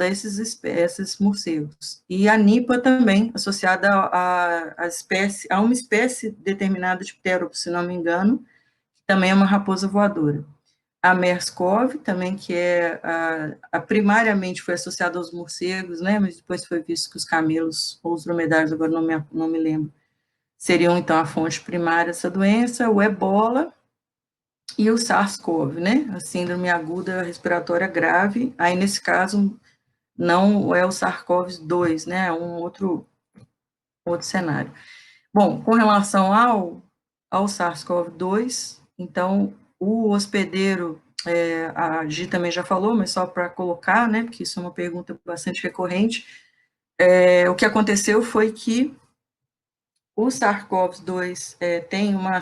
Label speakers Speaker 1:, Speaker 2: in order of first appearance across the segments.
Speaker 1: a esses morcegos. E a nipa também, associada a uma espécie determinada de pteropo, se não me engano, que também é uma raposa voadora. A MERS-CoV, também, que primariamente foi associada aos morcegos, né, mas depois foi visto que os camelos, ou os dromedários, agora não me lembro, seriam, então, a fonte primária dessa doença, o ebola e o SARS-CoV, né, a síndrome aguda respiratória grave, aí, nesse caso, não é o SARS-CoV-2, né, é um outro cenário. Bom, com relação ao SARS-CoV-2, então, o hospedeiro, a Gi também já falou, mas só para colocar, né, porque isso é uma pergunta bastante recorrente, o que aconteceu foi que o SARS-CoV-2 tem uma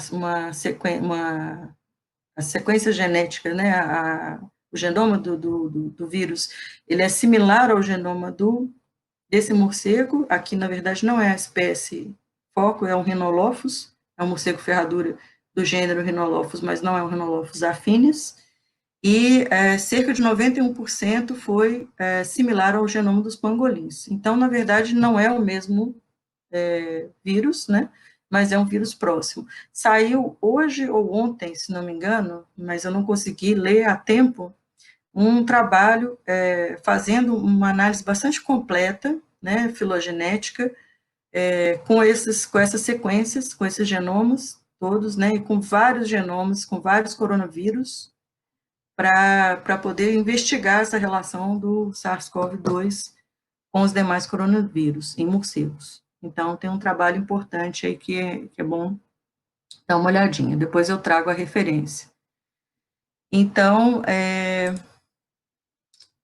Speaker 1: sequência genética, né, o genoma do vírus, ele é similar ao genoma desse morcego, aqui, na verdade, não é a espécie foco, é um Rhinolophus, é um morcego ferradura do gênero Rhinolophus, mas não é um Rhinolophus affinis, e cerca de 91% foi similar ao genoma dos pangolins. Então, na verdade, não é o mesmo vírus, né, mas é um vírus próximo. Saiu hoje ou ontem, se não me engano, mas eu não consegui ler a tempo, um trabalho fazendo uma análise bastante completa, né, filogenética, com essas sequências, com esses genomas todos, né, e com vários genomas, com vários coronavírus, para poder investigar essa relação do SARS-CoV-2 com os demais coronavírus em morcegos. Então, tem um trabalho importante aí que é bom dar uma olhadinha. Depois eu trago a referência. Então,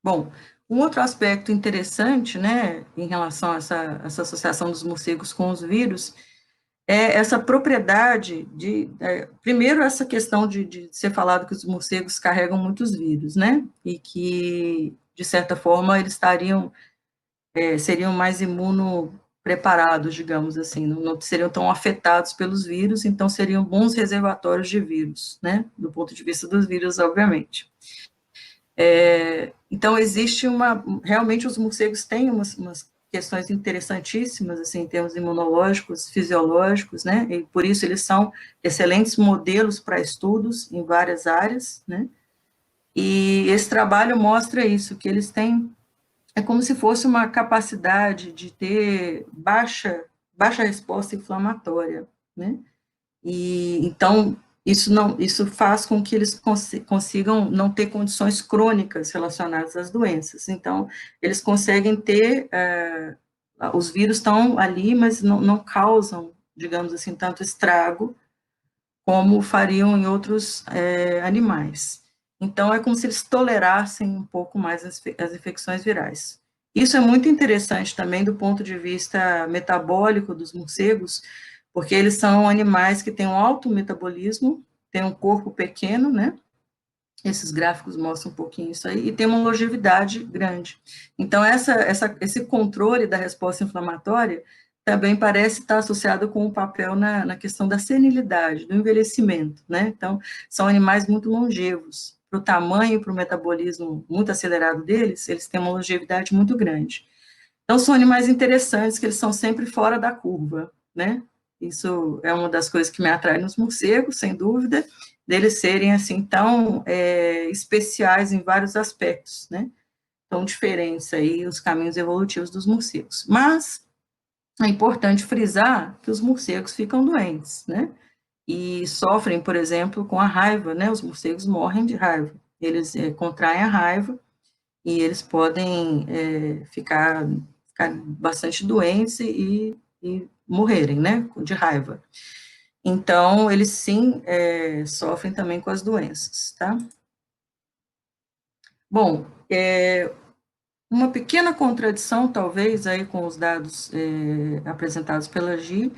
Speaker 1: bom, um outro aspecto interessante, né, em relação a essa associação dos morcegos com os vírus, é essa propriedade primeiro, essa questão de ser falado que os morcegos carregam muitos vírus, né, e que, de certa forma, eles seriam mais imunopreparados, digamos assim, não seriam tão afetados pelos vírus, então seriam bons reservatórios de vírus, né, do ponto de vista dos vírus, obviamente. Então, existe realmente os morcegos têm umas questões interessantíssimas, assim, em termos imunológicos, fisiológicos, né, e por isso eles são excelentes modelos para estudos em várias áreas, né, e esse trabalho mostra isso, que eles têm, é como se fosse uma capacidade de ter baixa resposta inflamatória, né, e então isso faz com que eles consigam não ter condições crônicas relacionadas às doenças. Então, eles conseguem ter, os vírus estão ali, mas não causam, digamos assim, tanto estrago como fariam em outros animais. Então, é como se eles tolerassem um pouco mais as infecções virais. Isso é muito interessante também do ponto de vista metabólico dos morcegos, porque eles são animais que têm um alto metabolismo, têm um corpo pequeno, né? Esses gráficos mostram um pouquinho isso aí, e tem uma longevidade grande. Então, esse controle da resposta inflamatória também parece estar associado com o papel na questão da senilidade, do envelhecimento, né? Então, são animais muito longevos. Para o tamanho e para o metabolismo muito acelerado deles, eles têm uma longevidade muito grande. Então, são animais interessantes, que eles são sempre fora da curva, né? Isso é uma das coisas que me atrai nos morcegos, sem dúvida, deles serem, assim, tão especiais em vários aspectos, né? Tão diferentes aí os caminhos evolutivos dos morcegos. Mas é importante frisar que os morcegos ficam doentes, né? E sofrem, por exemplo, com a raiva, né? Os morcegos morrem de raiva. Eles contraem a raiva e eles podem ficar bastante doentes e morrerem, né, de raiva. Então, eles sim sofrem também com as doenças, tá? Bom, uma pequena contradição, talvez, aí com os dados apresentados pela Gi,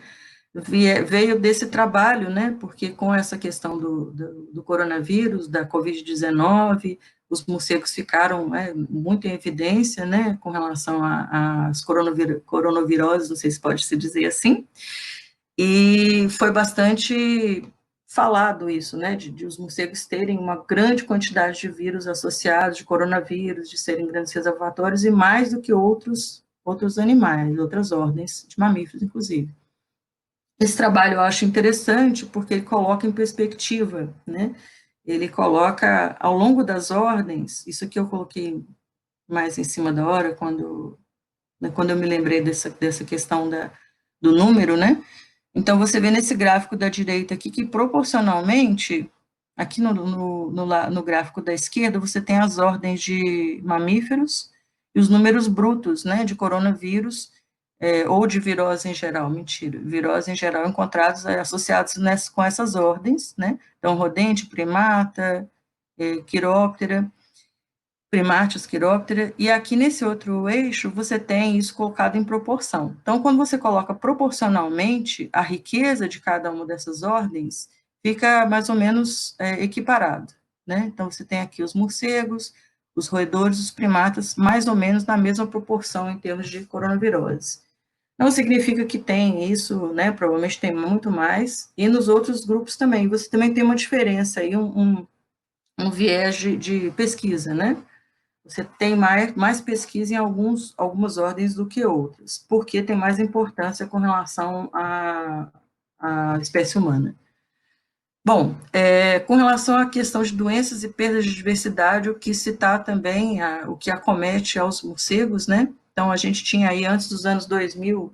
Speaker 1: veio desse trabalho, né, porque com essa questão do coronavírus, da Covid-19, os morcegos ficaram muito em evidência, né, com relação às coronaviroses, não sei se pode se dizer assim, e foi bastante falado isso, né, de os morcegos terem uma grande quantidade de vírus associados, de coronavírus, de serem grandes reservatórios, e mais do que outros animais, outras ordens de mamíferos, inclusive. Esse trabalho eu acho interessante porque ele coloca em perspectiva, né, ele coloca ao longo das ordens, isso aqui eu coloquei mais em cima da hora, quando eu me lembrei dessa questão do número, né, então, você vê nesse gráfico da direita aqui que, proporcionalmente, aqui no gráfico da esquerda, você tem as ordens de mamíferos e os números brutos, né, de coronavírus, ou de virose em geral, mentira, virose em geral encontrados associados com essas ordens, né, então, rodente, primata, quiróptera, primates, quiróptera, e aqui nesse outro eixo você tem isso colocado em proporção. Então, quando você coloca proporcionalmente, a riqueza de cada uma dessas ordens fica mais ou menos equiparado, né? Então, você tem aqui os morcegos, os roedores, os primatas, mais ou menos na mesma proporção em termos de coronavirose. Não significa que tem isso, né? Provavelmente tem muito mais, e nos outros grupos também. Você também tem uma diferença aí, um viés de pesquisa, né? Você tem mais pesquisa em algumas ordens do que outras, porque tem mais importância com relação à espécie humana. Bom, com relação à questão de doenças e perdas de diversidade, o que citar também, o que acomete aos morcegos, né? Então, a gente tinha aí, antes dos anos 2000,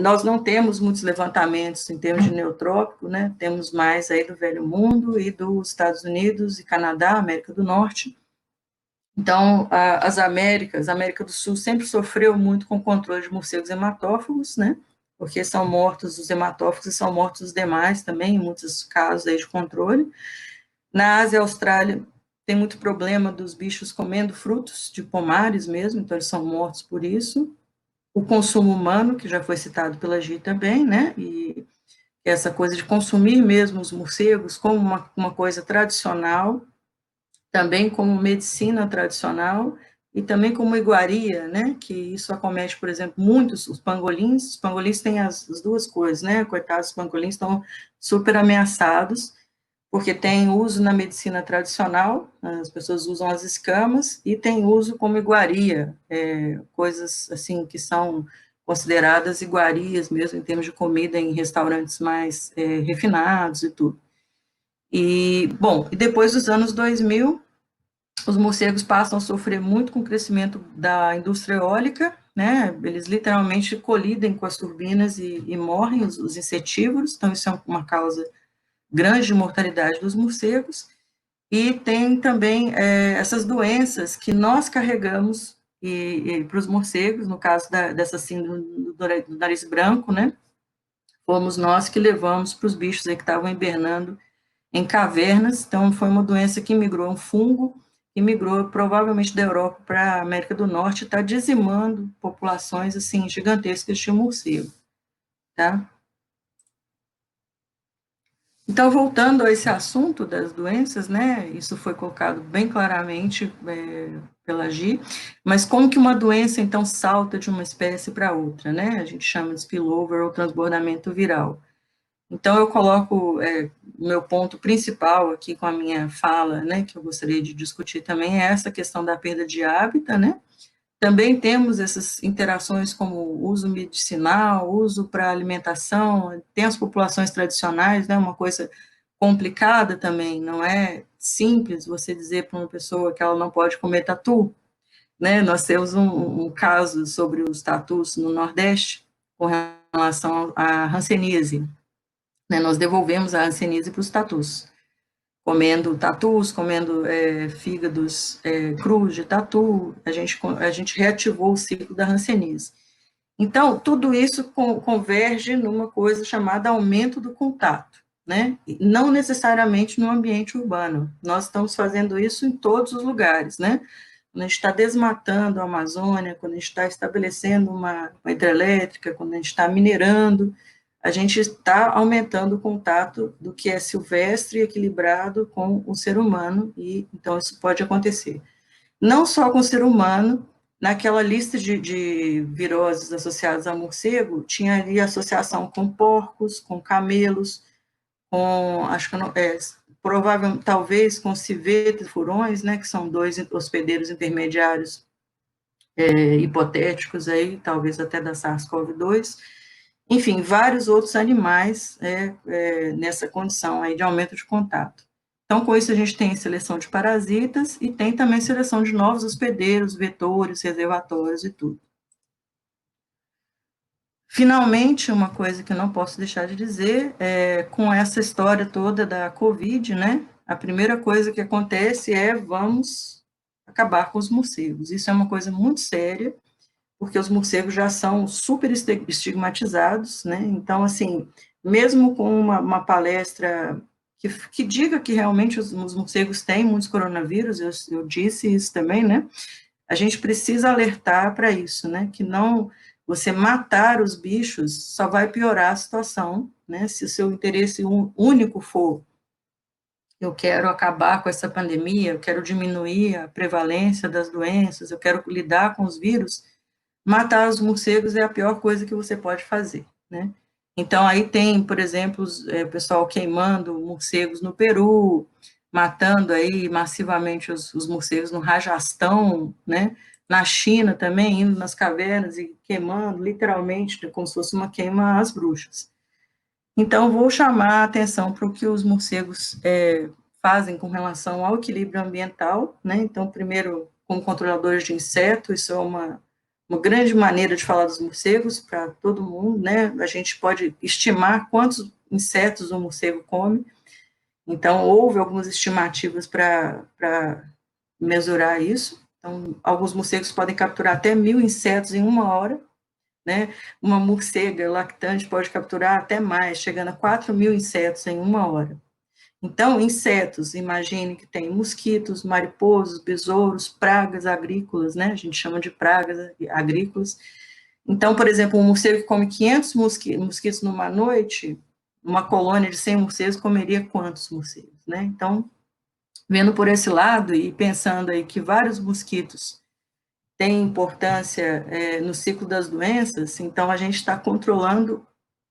Speaker 1: nós não temos muitos levantamentos em termos de neotrópico, né? Temos mais aí do Velho Mundo e dos Estados Unidos e Canadá, América do Norte. Então, a América do Sul sempre sofreu muito com o controle de morcegos hematófagos, né? Porque são mortos os hematófagos e são mortos os demais também, em muitos casos aí de controle. Na Ásia e Austrália, tem muito problema dos bichos comendo frutos de pomares mesmo, então eles são mortos por isso. O consumo humano, que já foi citado pela Gi também, né? E essa coisa de consumir mesmo os morcegos como uma coisa tradicional, também como medicina tradicional e também como iguaria, né, que isso acomete, por exemplo, muitos os pangolins têm as duas coisas, né, coitados, os pangolins estão super ameaçados, porque tem uso na medicina tradicional, as pessoas usam as escamas, e tem uso como iguaria, coisas assim que são consideradas iguarias mesmo, em termos de comida em restaurantes mais refinados e tudo. E, bom, e depois dos anos 2000, os morcegos passam a sofrer muito com o crescimento da indústria eólica, né? Eles literalmente colidem com as turbinas e morrem, os insetívoros, então isso é uma causa grande de mortalidade dos morcegos, e tem também essas doenças que nós carregamos para os morcegos, no caso dessa síndrome do nariz branco, né? Fomos nós que levamos para os bichos aí que estavam hibernando em cavernas, então foi uma doença que migrou, um fungo, que migrou provavelmente da Europa para a América do Norte, está dizimando populações, assim, gigantescas de morcego, tá? Então, voltando a esse assunto das doenças, né, isso foi colocado bem claramente pela Gi, mas como que uma doença, então, salta de uma espécie para outra, né? A gente chama de spillover ou transbordamento viral. Então, eu coloco o meu ponto principal aqui com a minha fala, né, que eu gostaria de discutir também, é essa questão da perda de hábitat, né? Também temos essas interações como uso medicinal, uso para alimentação, tem as populações tradicionais, né, uma coisa complicada também, não é simples você dizer para uma pessoa que ela não pode comer tatu, né? Nós temos um caso sobre os tatus no Nordeste, com relação à hanseníase, né, nós devolvemos a hanseníase para os tatus, comendo fígados crus de tatu, a gente reativou o ciclo da hanseníase. Então, tudo isso converge numa coisa chamada aumento do contato, né? Não necessariamente no ambiente urbano, nós estamos fazendo isso em todos os lugares, né? Quando a gente está desmatando a Amazônia, quando a gente está estabelecendo uma hidrelétrica, quando a gente está minerando, a gente está aumentando o contato do que é silvestre e equilibrado com o ser humano, e então isso pode acontecer. Não só com o ser humano, naquela lista de viroses associadas a morcego, tinha ali associação com porcos, com camelos, acho que provavelmente, talvez com civetos e furões, né, que são dois hospedeiros intermediários hipotéticos aí, talvez até da SARS-CoV-2, enfim, vários outros animais nessa condição aí de aumento de contato. Então, com isso, a gente tem seleção de parasitas e tem também seleção de novos hospedeiros, vetores, reservatórios e tudo. Finalmente, uma coisa que eu não posso deixar de dizer, com essa história toda da Covid, né, a primeira coisa que acontece vamos acabar com os morcegos. Isso é uma coisa muito séria, porque os morcegos já são super estigmatizados, né, então, assim, mesmo com uma palestra que diga que realmente os morcegos têm muitos coronavírus, eu disse isso também, né, a gente precisa alertar para isso, né, que não, você matar os bichos só vai piorar a situação, né, se o seu interesse único for, eu quero acabar com essa pandemia, eu quero diminuir a prevalência das doenças, eu quero lidar com os vírus, matar os morcegos é a pior coisa que você pode fazer, né. Então, aí tem, por exemplo, o pessoal queimando morcegos no Peru, matando aí massivamente os morcegos no Rajastão, né, na China também, indo nas cavernas e queimando, literalmente, como se fosse uma queima às bruxas. Então, vou chamar a atenção para o que os morcegos fazem com relação ao equilíbrio ambiental, né, então, primeiro, como controladores de inseto, isso é uma grande maneira de falar dos morcegos para todo mundo, né, a gente pode estimar quantos insetos o morcego come, então, houve algumas estimativas para mesurar isso. Então, alguns morcegos podem capturar até 1.000 insetos em uma hora, né? Uma morcega lactante pode capturar até mais, chegando a 4.000 insetos em uma hora. Então, insetos, imagine que tem mosquitos, mariposas, besouros, pragas agrícolas, né? A gente chama de pragas agrícolas. Então, por exemplo, um morcego que come 500 mosquitos numa noite, uma colônia de 100 morcegos comeria quantos morcegos, né? Então, vendo por esse lado e pensando aí que vários mosquitos têm importância no ciclo das doenças, então a gente está controlando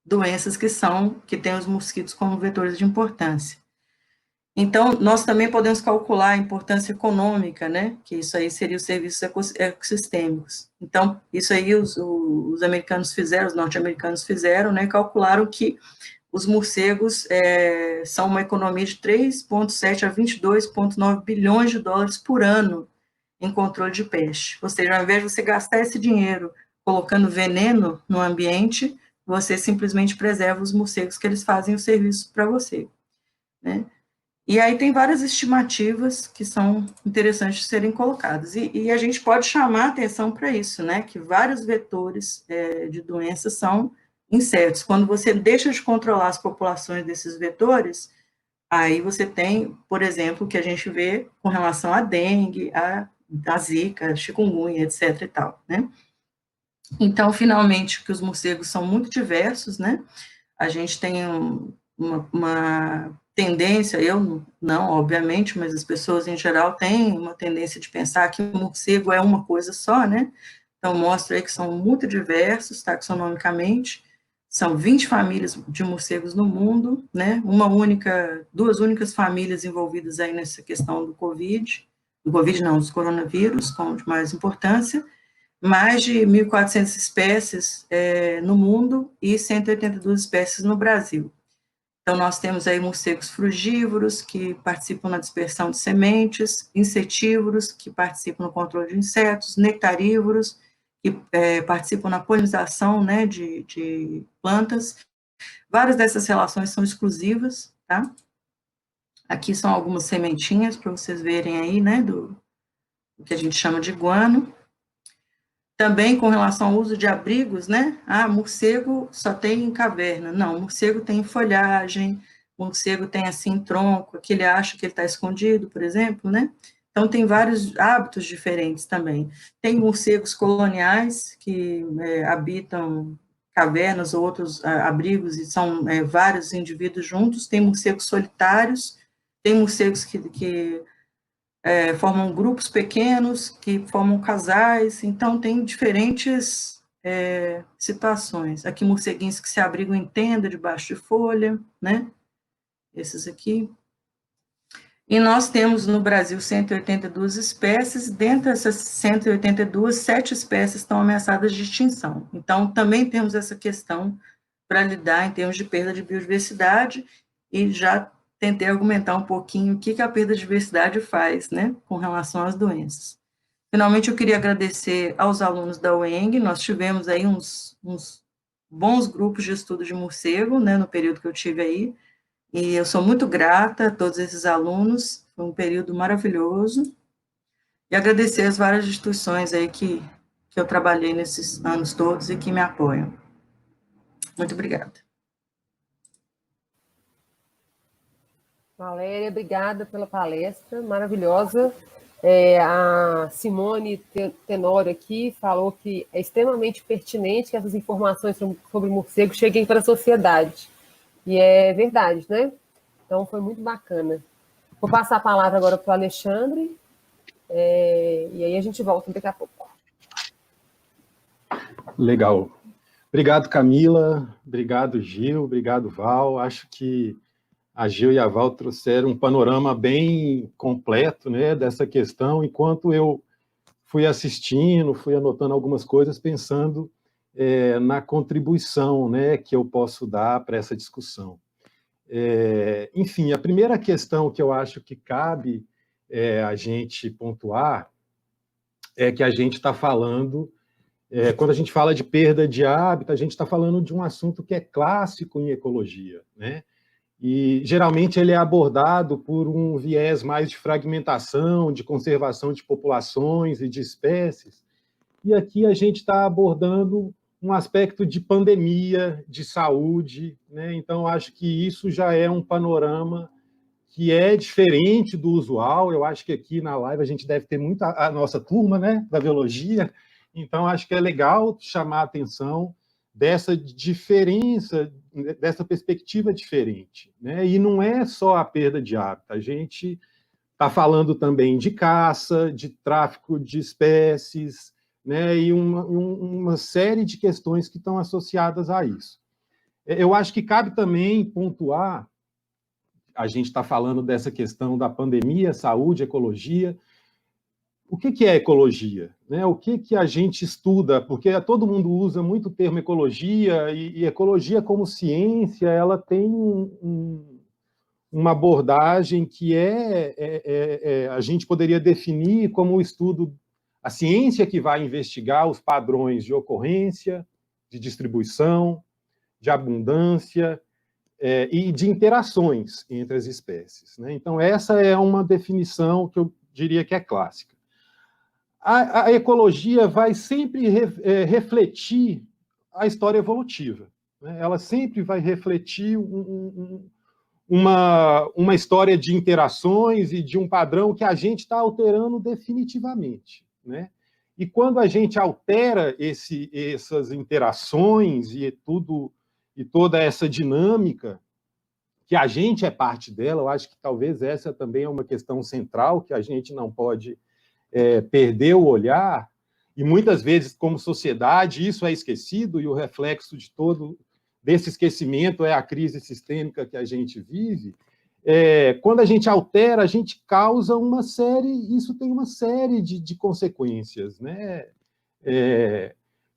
Speaker 1: doenças que têm os mosquitos como vetores de importância. Então, nós também podemos calcular a importância econômica, né, que isso aí seria os serviços ecossistêmicos. Então, isso aí os americanos fizeram, os norte-americanos fizeram, né, calcularam que os morcegos são uma economia de 3,7 a 22,9 bilhões de dólares por ano em controle de peste. Ou seja, ao invés de você gastar esse dinheiro colocando veneno no ambiente, você simplesmente preserva os morcegos que eles fazem o serviço para você, né? E aí tem várias estimativas que são interessantes de serem colocadas. E a gente pode chamar atenção para isso, né? Que vários vetores de doenças são insetos. Quando você deixa de controlar as populações desses vetores, aí você tem, por exemplo, o que a gente vê com relação à dengue, à zika, chikungunya, etc. e tal, né? Então, finalmente, que os morcegos são muito diversos, né? A gente tem uma tendência, eu não, obviamente, mas as pessoas em geral têm uma tendência de pensar que o morcego é uma coisa só, né? Então, mostra aí que são muito diversos, taxonomicamente, são 20 famílias de morcegos no mundo, né? Duas únicas famílias envolvidas aí nessa questão do Covid não, dos coronavírus, com de mais importância, mais de 1.400 espécies no mundo e 182 espécies no Brasil. Então, nós temos aí morcegos frugívoros, que participam na dispersão de sementes, insetívoros, que participam no controle de insetos, nectarívoros, que participam na polinização, né, de plantas. Várias dessas relações são exclusivas, tá? Aqui são algumas sementinhas, para vocês verem aí, né, do que a gente chama de guano. Também com relação ao uso de abrigos, né? Morcego só tem em caverna. Não, morcego tem em folhagem, morcego tem assim tronco, que ele acha que ele está escondido, por exemplo, né? Então, tem vários hábitos diferentes também. Tem morcegos coloniais que habitam cavernas ou outros abrigos e são vários indivíduos juntos. Tem morcegos solitários, tem morcegos que formam grupos pequenos, que formam casais, então tem diferentes situações. Aqui, morceguinhos que se abrigam em tenda, debaixo de folha, né? esses aqui. E nós temos no Brasil 182 espécies, dentre essas 182, 7 espécies estão ameaçadas de extinção. Então, também temos essa questão para lidar em termos de perda de biodiversidade, e já tentei argumentar um pouquinho o que a perda de diversidade faz, né, com relação às doenças. Finalmente, eu queria agradecer aos alunos da UENG, nós tivemos aí uns bons grupos de estudo de morcego, né, no período que eu tive aí, e eu sou muito grata a todos esses alunos, foi um período maravilhoso, e agradecer as várias instituições aí que eu trabalhei nesses anos todos e que me apoiam. Muito obrigada.
Speaker 2: Valéria, obrigada pela palestra, maravilhosa. A Simone Tenório aqui falou que é extremamente pertinente que essas informações sobre morcego cheguem para a sociedade. E é verdade, né? Então, foi muito bacana. Vou passar a palavra agora para o Alexandre, e aí a gente volta daqui a pouco.
Speaker 3: Legal. Obrigado, Camila. Obrigado, Gil. Obrigado, Val. Acho que a Gil e a Val trouxeram um panorama bem completo, né, dessa questão, enquanto eu fui assistindo, fui anotando algumas coisas, pensando na contribuição, né, que eu posso dar para essa discussão. Enfim, a primeira questão que eu acho que cabe a gente pontuar é que a gente está falando, quando a gente fala de perda de hábitat, a gente está falando de um assunto que é clássico em ecologia, né? E geralmente ele é abordado por um viés mais de fragmentação, de conservação de populações e de espécies. E aqui a gente está abordando um aspecto de pandemia, de saúde, né? Então acho que isso já é um panorama que é diferente do usual. Eu acho que aqui na live a gente deve ter muita a nossa turma, né, da biologia. Então acho que é legal chamar a atenção dessa diferença, dessa perspectiva diferente, né? E não é só a perda de hábitat. A gente está falando também de caça, de tráfico de espécies, né? E uma série de questões que estão associadas a isso. Eu acho que cabe também pontuar, a gente está falando dessa questão da pandemia, saúde, ecologia. O que é ecologia? Né? O que a gente estuda? Porque todo mundo usa muito o termo ecologia, e ecologia como ciência, ela tem uma abordagem que a gente poderia definir como o estudo, a ciência que vai investigar os padrões de ocorrência, de distribuição, de abundância, e de interações entre as espécies, né? Então, essa é uma definição que eu diria que é clássica. A ecologia vai sempre refletir a história evolutiva, né? Ela sempre vai refletir uma história de interações e de um padrão que a gente está alterando definitivamente, né? E quando a gente altera essas interações e toda essa dinâmica, que a gente é parte dela, eu acho que talvez essa também é uma questão central, que a gente não pode perder o olhar, e muitas vezes, como sociedade, isso é esquecido, e o reflexo de todo desse esquecimento é a crise sistêmica que a gente vive. Quando a gente altera, a gente causa uma série, isso tem uma série de consequências, né?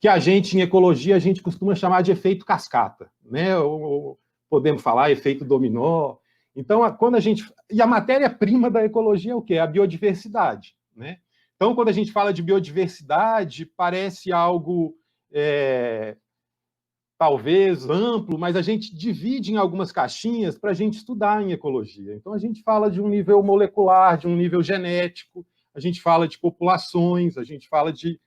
Speaker 3: Que a gente, em ecologia, a gente costuma chamar de efeito cascata, né? Ou podemos falar efeito dominó. Então, quando a gente... E a matéria-prima da ecologia é o quê? A biodiversidade, né? Então, quando a gente fala de biodiversidade, parece algo talvez amplo, mas a gente divide em algumas caixinhas para a gente estudar em ecologia. Então, a gente fala de um nível molecular, de um nível genético, a gente fala de populações, a gente fala de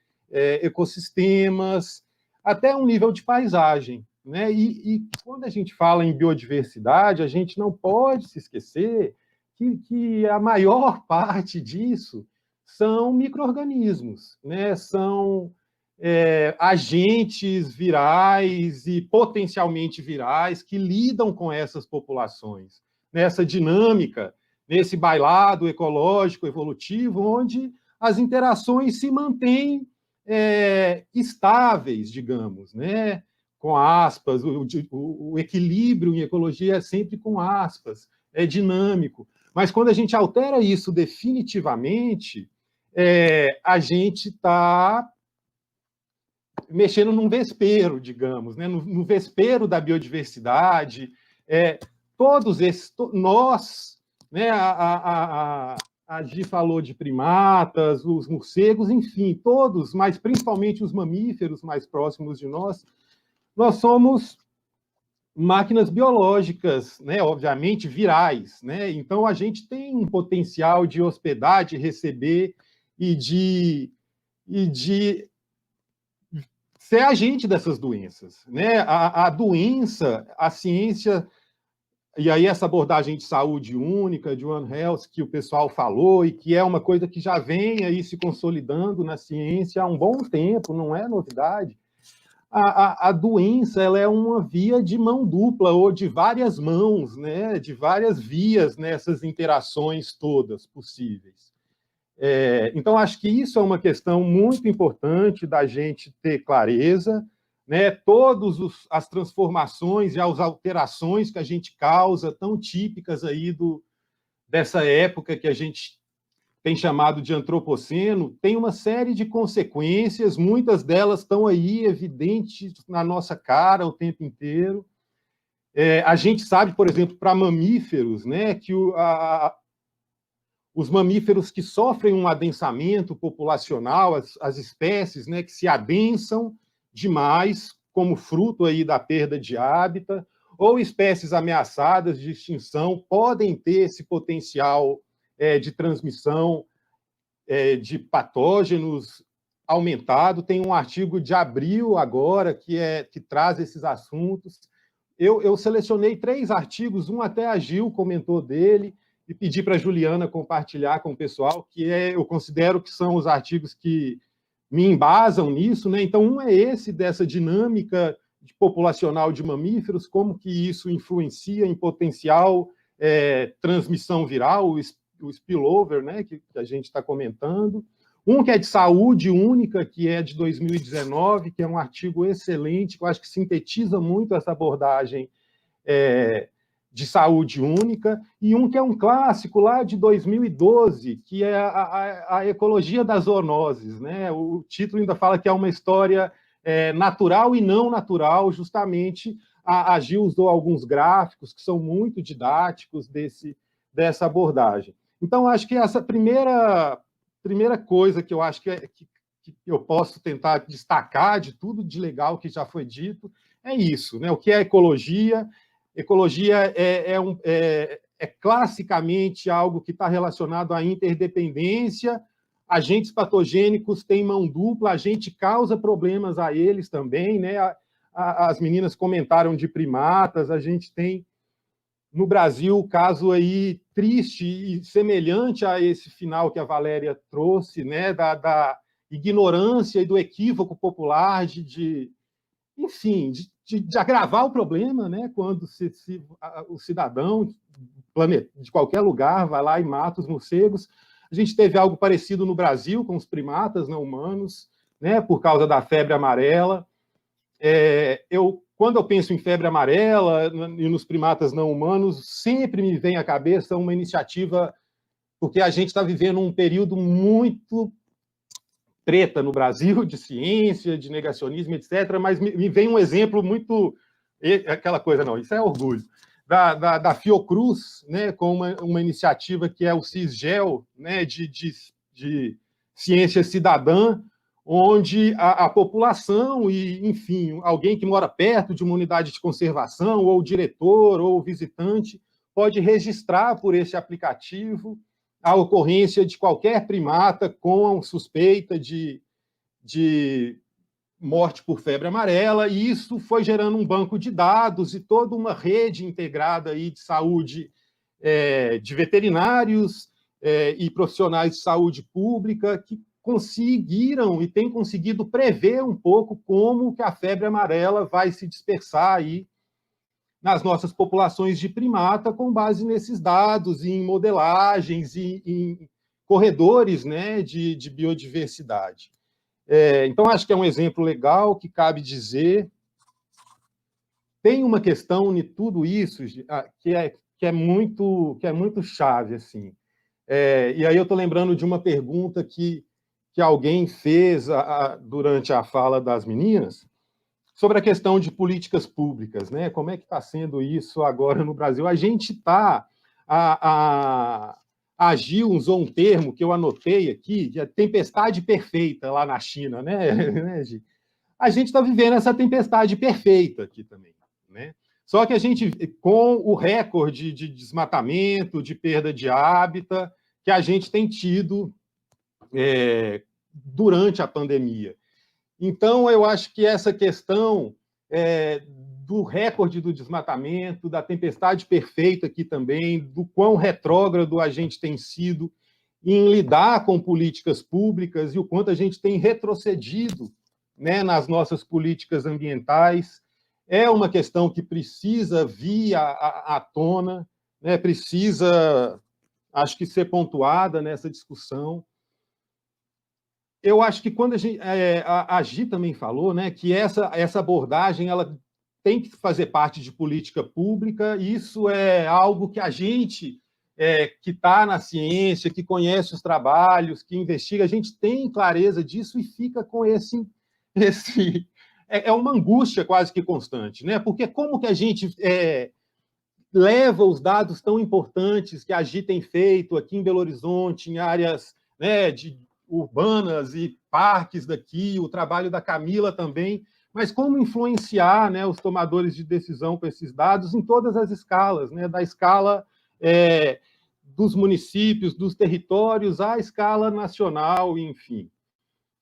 Speaker 3: ecossistemas, até um nível de paisagem, né? E quando a gente fala em biodiversidade, a gente não pode se esquecer que a maior parte disso são micro-organismos, né? São agentes virais e potencialmente virais que lidam com essas populações, nessa dinâmica, nesse bailado ecológico, evolutivo, onde as interações se mantêm estáveis, digamos, né? Com aspas, o equilíbrio em ecologia é sempre com aspas. é dinâmico. Mas quando a gente altera isso definitivamente, a gente está mexendo num vespeiro, digamos, né? No vespeiro da biodiversidade. Todos esses, nós, né? A Gi falou de primatas, os morcegos, enfim, todos, mas principalmente os mamíferos mais próximos de nós somos máquinas biológicas, né, obviamente virais, né? Então a gente tem um potencial de hospedar, de receber e de ser agente dessas doenças, né? A doença, a ciência, e aí essa abordagem de saúde única, de One Health, que o pessoal falou, e que é uma coisa que já vem aí se consolidando na ciência há um bom tempo, não é novidade. A doença, ela é uma via de mão dupla, ou de várias mãos, né? De várias vias nessas interações todas possíveis. Então, acho que isso é uma questão muito importante da gente ter clareza, né? Todas as transformações e as alterações que a gente causa, tão típicas aí dessa época que a gente tem chamado de antropoceno, tem uma série de consequências, muitas delas estão aí evidentes na nossa cara o tempo inteiro. A gente sabe, por exemplo, para mamíferos, né, que os mamíferos que sofrem um adensamento populacional, as espécies, né, que se adensam demais, como fruto aí da perda de hábitat, ou espécies ameaçadas de extinção, podem ter esse potencial de transmissão de patógenos aumentado. Tem um artigo de abril agora que traz esses assuntos. Eu selecionei 3 artigos, um até a Gil comentou dele, e pedi para a Juliana compartilhar com o pessoal, que eu considero que são os artigos que me embasam nisso, né? Então, um é esse, dessa dinâmica populacional de mamíferos, como que isso influencia em potencial transmissão viral, o spillover, né, que a gente está comentando. Um que é de saúde única, que é de 2019, que é um artigo excelente, que eu acho que sintetiza muito essa abordagem de saúde única, e um que é um clássico lá de 2012, que é a ecologia das zoonoses, né? O título ainda fala que é uma história natural e não natural, justamente. A Gil usou alguns gráficos que são muito didáticos dessa abordagem. Então, acho que essa primeira coisa que eu acho que eu posso tentar destacar de tudo de legal que já foi dito é isso, né? O que é ecologia? Ecologia é classicamente algo que está relacionado à interdependência. Agentes patogênicos têm mão dupla, a gente causa problemas a eles também, né? As meninas comentaram de primatas, a gente tem no Brasil o caso aí triste e semelhante a esse final que a Valéria trouxe, né? Da ignorância e do equívoco popular enfim, de agravar o problema, né? Quando o cidadão de qualquer lugar vai lá e mata os morcegos. A gente teve algo parecido no Brasil com os primatas não humanos, né? Por causa da febre amarela. Quando eu penso em febre amarela e nos primatas não humanos, sempre me vem à cabeça uma iniciativa, porque a gente está vivendo um período muito treta no Brasil, de ciência, de negacionismo, etc., mas me vem um exemplo muito... Aquela coisa, não, isso é orgulho. Da Fiocruz, né, com uma iniciativa que é o CISGEL, né, de ciência cidadã, onde a população e, enfim, alguém que mora perto de uma unidade de conservação, ou diretor, ou visitante, pode registrar por esse aplicativo a ocorrência de qualquer primata com suspeita de morte por febre amarela, e isso foi gerando um banco de dados e toda uma rede integrada aí de saúde de veterinários e profissionais de saúde pública que conseguiram e têm conseguido prever um pouco como que a febre amarela vai se dispersar aí nas nossas populações de primata, com base nesses dados, em modelagens, em corredores, né, de biodiversidade. Então, acho que é um exemplo legal que cabe dizer. Tem uma questão em tudo isso, que é muito chave, assim. E aí eu estou lembrando de uma pergunta que alguém fez durante a fala das meninas, sobre a questão de políticas públicas, né? Como é que está sendo isso agora no Brasil? A gente está... A Gil usou um termo que eu anotei aqui, que é tempestade perfeita lá na China, né, Gil? A gente está vivendo essa tempestade perfeita aqui também, né? Só que a gente, com o recorde de desmatamento, de perda de hábitat, que a gente tem tido durante a pandemia. Então, eu acho que essa questão do recorde do desmatamento, da tempestade perfeita aqui também, do quão retrógrado a gente tem sido em lidar com políticas públicas e o quanto a gente tem retrocedido, né, nas nossas políticas ambientais, é uma questão que precisa vir à tona, né, precisa, acho que, ser pontuada nessa discussão. Eu acho que quando a Gi também falou, né, que essa abordagem ela tem que fazer parte de política pública, e isso é algo que a gente que está na ciência, que conhece os trabalhos, que investiga, a gente tem clareza disso e fica com é uma angústia quase que constante, né? Porque como que a gente leva os dados tão importantes que a Gi tem feito aqui em Belo Horizonte, em áreas, né, urbanas e parques daqui, o trabalho da Camila também, mas como influenciar, né, os tomadores de decisão com esses dados em todas as escalas, né, da escala dos municípios, dos territórios, à escala nacional, enfim.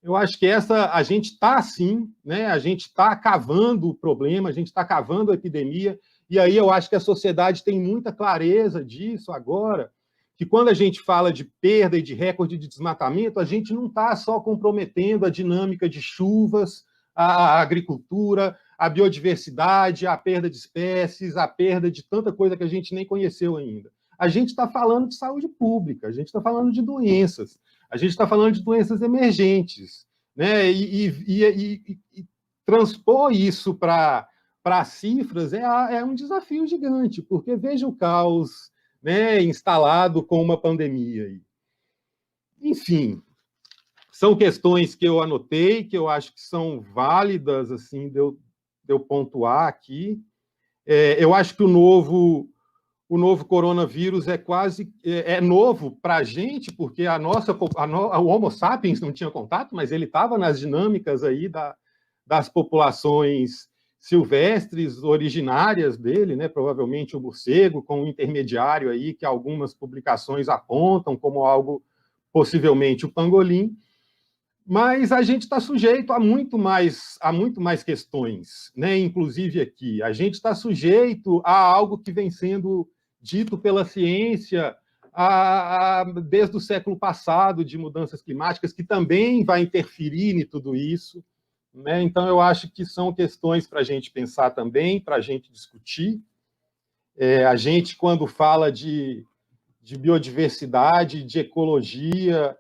Speaker 3: Eu acho que a gente está, sim, né, a gente está cavando o problema, a gente está cavando a epidemia, e aí eu acho que a sociedade tem muita clareza disso agora, que quando a gente fala de perda e de recorde de desmatamento, a gente não está só comprometendo a dinâmica de chuvas, a agricultura, a biodiversidade, a perda de espécies, a perda de tanta coisa que a gente nem conheceu ainda. A gente está falando de saúde pública, a gente está falando de doenças, a gente está falando de doenças emergentes, né? E transpor isso para cifras é um desafio gigante, porque veja o caos, né, instalado com uma pandemia. Enfim, são questões que eu anotei, que eu acho que são válidas, assim, de eu pontuar aqui. Eu acho que o novo coronavírus é novo para a gente, porque o Homo sapiens não tinha contato, mas ele estava nas dinâmicas aí das populações silvestres originárias dele, né? Provavelmente o morcego, com um intermediário aí que algumas publicações apontam como algo, possivelmente o pangolim, mas a gente está sujeito a muito mais questões, né? Inclusive aqui, a gente está sujeito a algo que vem sendo dito pela ciência desde o século passado, de mudanças climáticas, que também vai interferir em tudo isso, né? Então, eu acho que são questões para a gente pensar também, para a gente discutir. A gente, quando fala de biodiversidade, de ecologia,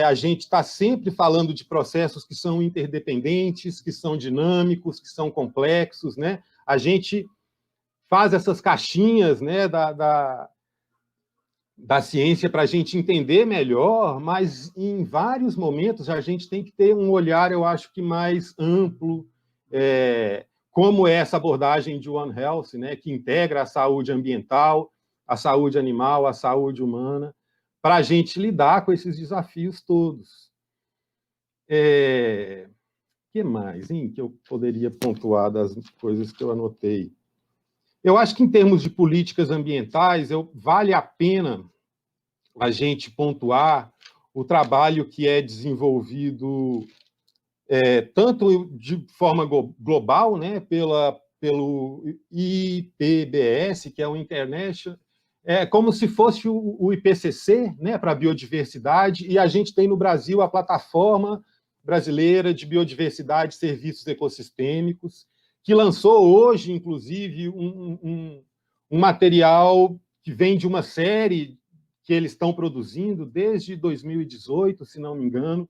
Speaker 3: a gente está sempre falando de processos que são interdependentes, que são dinâmicos, que são complexos, né? A gente faz essas caixinhas, né, da ciência para a gente entender melhor, mas em vários momentos a gente tem que ter um olhar, eu acho que mais amplo, como é essa abordagem de One Health, né, que integra a saúde ambiental, a saúde animal, a saúde humana, para a gente lidar com esses desafios todos. Que mais, hein, que eu poderia pontuar das coisas que eu anotei? Eu acho que, em termos de políticas ambientais, vale a pena a gente pontuar o trabalho que é desenvolvido tanto de forma global, né, pelo IPBES, que é o International, como se fosse o IPCC, né, para a biodiversidade, e a gente tem no Brasil a Plataforma Brasileira de Biodiversidade e Serviços Ecossistêmicos, que lançou hoje, inclusive, um material que vem de uma série que eles estão produzindo desde 2018, se não me engano.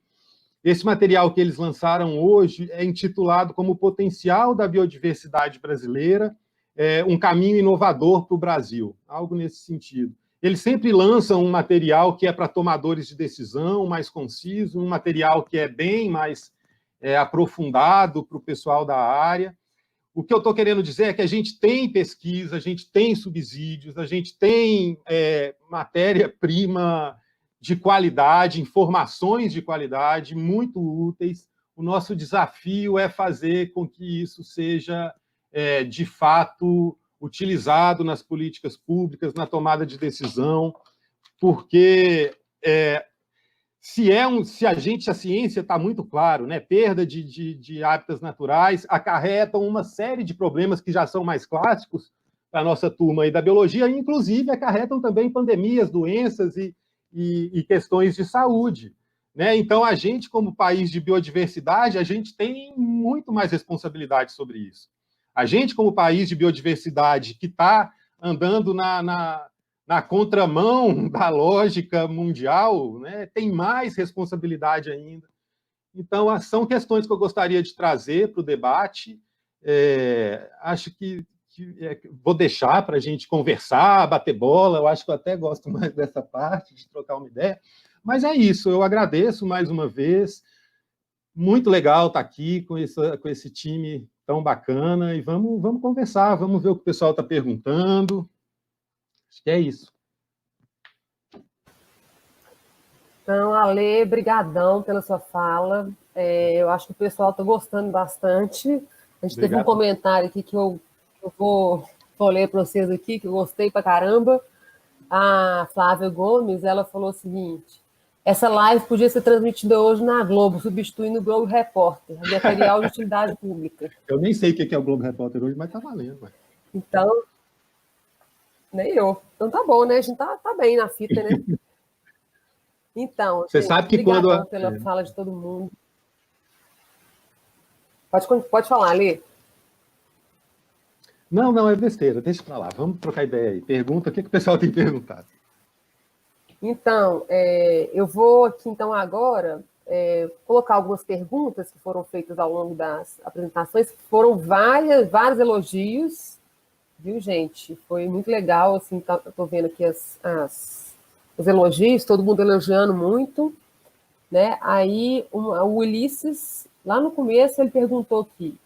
Speaker 3: Esse material que eles lançaram hoje é intitulado como Potencial da Biodiversidade Brasileira, um caminho inovador para o Brasil, algo nesse sentido. Eles sempre lançam um material que é para tomadores de decisão, mais conciso, um material que é bem mais aprofundado para o pessoal da área. O que eu estou querendo dizer é que a gente tem pesquisa, a gente tem subsídios, a gente tem matéria-prima de qualidade, informações de qualidade muito úteis. O nosso desafio é fazer com que isso seja, de fato, utilizado nas políticas públicas, na tomada de decisão, porque se a ciência está muito claro, né? Perda de hábitats naturais acarretam uma série de problemas que já são mais clássicos para a nossa turma aí da biologia, e inclusive acarretam também pandemias, doenças e questões de saúde, né? Então, a gente, como país de biodiversidade, a gente tem muito mais responsabilidade sobre isso. A gente, como país de biodiversidade, que está andando na contramão da lógica mundial, né, tem mais responsabilidade ainda. Então, são questões que eu gostaria de trazer para o debate. Acho que vou deixar para a gente conversar, bater bola. Eu acho que eu até gosto mais dessa parte, de trocar uma ideia. Mas é isso, eu agradeço mais uma vez. Muito legal estar aqui com esse time tão bacana. E vamos conversar, vamos ver o que o pessoal está perguntando. Acho que é isso.
Speaker 2: Então, Ale, brigadão pela sua fala. Eu acho que o pessoal está gostando bastante. A gente teve um comentário aqui que eu vou ler para vocês aqui, que eu gostei pra caramba. A Flávia Gomes, ela falou o seguinte: essa live podia ser transmitida hoje na Globo, substituindo o Globo Repórter, material de utilidade pública.
Speaker 3: Eu nem sei o que é o Globo Repórter hoje, mas está valendo. Ué.
Speaker 2: Então, nem eu. Então tá bom, né? A gente tá bem na fita, né? Então,
Speaker 3: você sabe que quando
Speaker 2: pela fala de todo mundo. Pode falar, Lê.
Speaker 3: Não, é besteira, deixa para lá. Vamos trocar ideia aí. Pergunta, o que o pessoal tem perguntado?
Speaker 2: Então, eu vou aqui, então, agora colocar algumas perguntas que foram feitas ao longo das apresentações, que foram vários elogios, viu, gente? Foi muito legal, assim, estou vendo aqui os elogios, todo mundo elogiando muito, né? Aí, o Ulisses, lá no começo, ele perguntou aqui: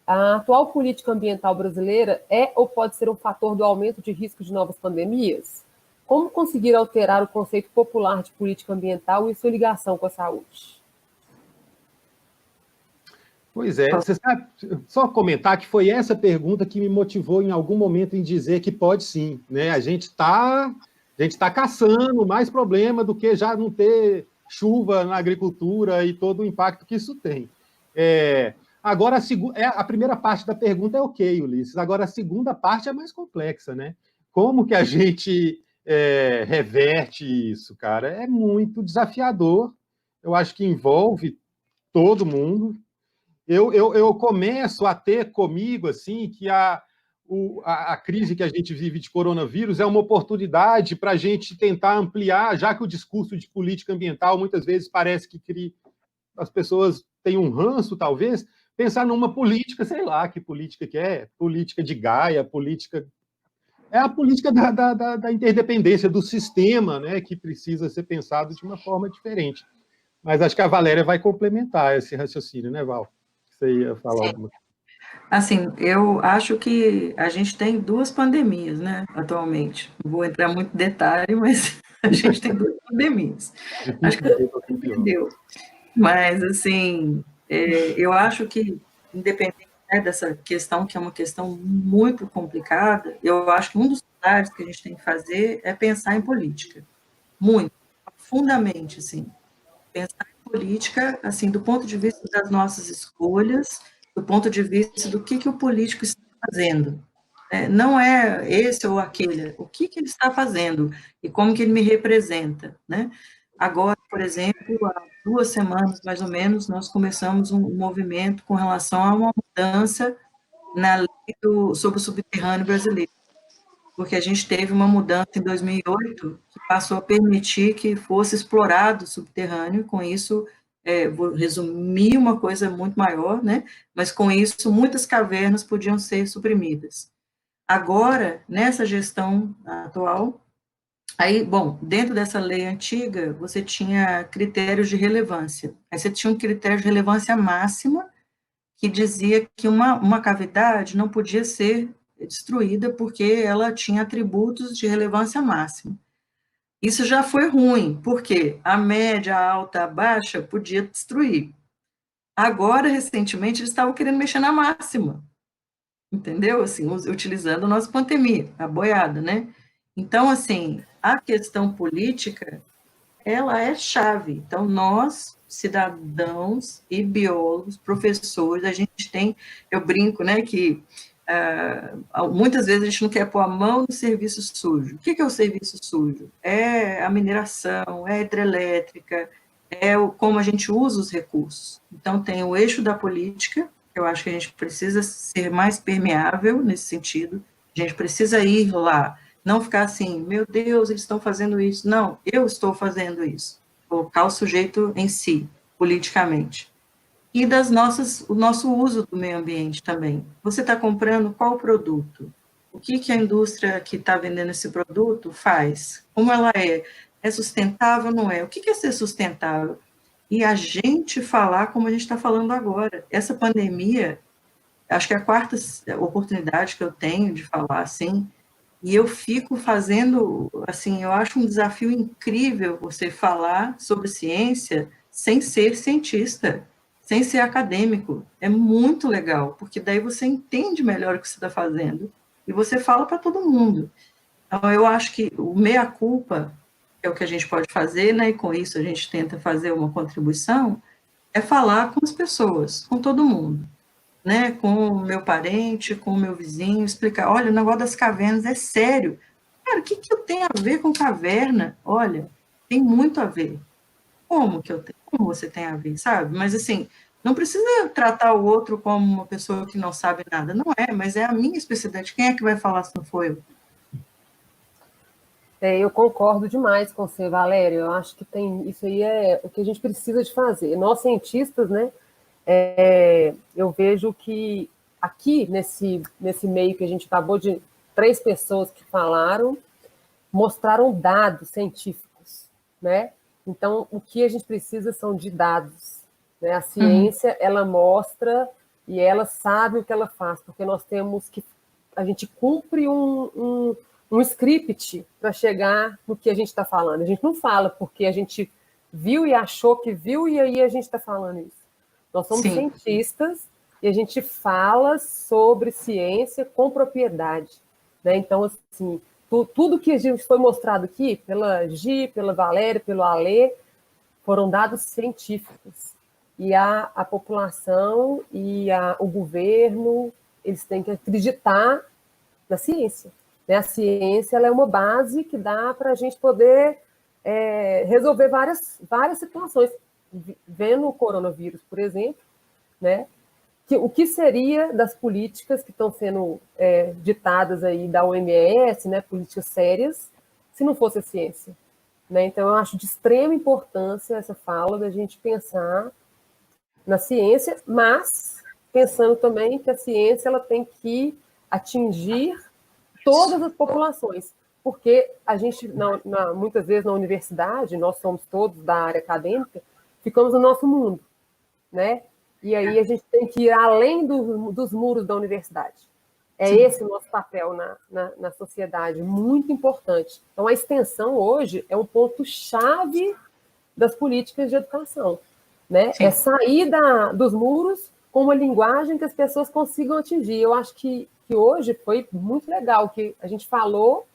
Speaker 2: a atual política ambiental brasileira é ou pode ser um fator do aumento de risco de novas pandemias? Como conseguir alterar o conceito popular de política ambiental e sua ligação com a saúde?
Speaker 3: Pois é, você sabe, só comentar que foi essa pergunta que me motivou em algum momento em dizer que pode sim, né? A gente tá caçando mais problema do que já não ter chuva na agricultura e todo o impacto que isso tem. Agora, a primeira parte da pergunta é ok, Ulisses. Agora, a segunda parte é mais complexa, né? Como que a gente reverte isso, cara? É muito desafiador. Eu acho que envolve todo mundo. Eu começo a ter comigo, assim, que a crise que a gente vive de coronavírus é uma oportunidade para a gente tentar ampliar, já que o discurso de política ambiental muitas vezes parece que as pessoas têm um ranço, talvez, pensar numa política, sei lá, que política que é, política de Gaia, política... É a política da interdependência do sistema, né, que precisa ser pensado de uma forma diferente. Mas acho que a Valéria vai complementar esse raciocínio, né, Val? Você ia falar alguma coisa.
Speaker 1: Assim, eu acho que a gente tem duas pandemias, né, atualmente. Não vou entrar muito em detalhe, mas a gente tem duas pandemias. Acho que você entendeu. Mas, assim, eu acho que, independente, né, dessa questão, que é uma questão muito complicada, eu acho que um dos pilares que a gente tem que fazer é pensar em política. Muito, profundamente, assim. Pensar em política, assim, do ponto de vista das nossas escolhas, do ponto de vista do que o político está fazendo. Não é esse ou aquele, o que ele está fazendo e como que ele me representa, né? Agora, por exemplo, há 2 semanas, mais ou menos, nós começamos um movimento com relação a uma mudança na lei sobre o subterrâneo brasileiro, porque a gente teve uma mudança em 2008 que passou a permitir que fosse explorado o subterrâneo, com isso, vou resumir uma coisa muito maior, né? Mas com isso, muitas cavernas podiam ser suprimidas. Agora, nessa gestão atual, aí, bom, dentro dessa lei antiga, você tinha critérios de relevância. Aí você tinha um critério de relevância máxima, que dizia que uma cavidade não podia ser destruída porque ela tinha atributos de relevância máxima. Isso já foi ruim, porque a média, a alta, a baixa podia destruir. Agora, recentemente, eles estavam querendo mexer na máxima, entendeu? Assim, utilizando o nosso Pantemi, a boiada, né? Então, assim, a questão política, ela é chave. Então, nós, cidadãos e biólogos, professores, a gente tem, eu brinco, né, que muitas vezes a gente não quer pôr a mão no serviço sujo. O que é o serviço sujo? É a mineração, é a hidrelétrica, como a gente usa os recursos. Então, tem o eixo da política, eu acho que a gente precisa ser mais permeável nesse sentido, a gente precisa ir lá, não ficar assim, meu Deus, eles estão fazendo isso. Não, eu estou fazendo isso. Colocar o sujeito em si, politicamente. E o nosso uso do meio ambiente também. Você está comprando qual produto? O que a indústria que está vendendo esse produto faz? Como ela é? É sustentável ou não é? O que é ser sustentável? E a gente falar como a gente está falando agora. Essa pandemia, acho que é a quarta oportunidade que eu tenho de falar assim, e eu fico fazendo, assim, eu acho um desafio incrível você falar sobre ciência sem ser cientista, sem ser acadêmico. É muito legal, porque daí você entende melhor o que você está fazendo e você fala para todo mundo. Então, eu acho que o meia-culpa, que é o que a gente pode fazer, né, e com isso a gente tenta fazer uma contribuição, é falar com as pessoas, com todo mundo, né, com o meu parente, com o meu vizinho, explicar, olha, o negócio das cavernas é sério. Cara, o que eu tenho a ver com caverna? Olha, tem muito a ver. Como você tem a ver, sabe? Mas, assim, não precisa tratar o outro como uma pessoa que não sabe nada. Não é, mas é a minha especialidade. Quem é que vai falar se não for eu?
Speaker 2: Eu concordo demais com você, Valério. Eu acho que isso aí é o que a gente precisa de fazer. Nós, cientistas, né, eu vejo que aqui, nesse meio que a gente acabou de... 3 pessoas que falaram, mostraram dados científicos, né? Então, o que a gente precisa são de dados, né? A ciência, ela mostra e ela sabe o que ela faz, porque nós temos que... A gente cumpre um script para chegar no que a gente está falando. A gente não fala porque a gente viu e achou que viu e aí a gente está falando isso. Nós somos cientistas e a gente fala sobre ciência com propriedade, né? Então, assim, tudo que a gente foi mostrado aqui, pela Gi, pela Valéria, pelo Alê, foram dados científicos. E a população e o governo, eles têm que acreditar na ciência, né? A ciência, ela é uma base que dá para a gente poder resolver várias situações. Vendo o coronavírus, por exemplo, né? O que seria das políticas que estão sendo ditadas aí da OMS, né, políticas sérias, se não fosse a ciência, né? Então, eu acho de extrema importância essa fala da gente pensar na ciência, mas pensando também que a ciência ela tem que atingir todas as populações, porque a gente, muitas vezes na universidade, nós somos todos da área acadêmica, ficamos no nosso mundo, né? E aí a gente tem que ir além dos muros da universidade. Esse o nosso papel na sociedade, muito importante. Então, a extensão hoje é um ponto-chave das políticas de educação, né? É sair dos muros com uma linguagem que as pessoas consigam atingir. Eu acho que hoje foi muito legal, que a gente falou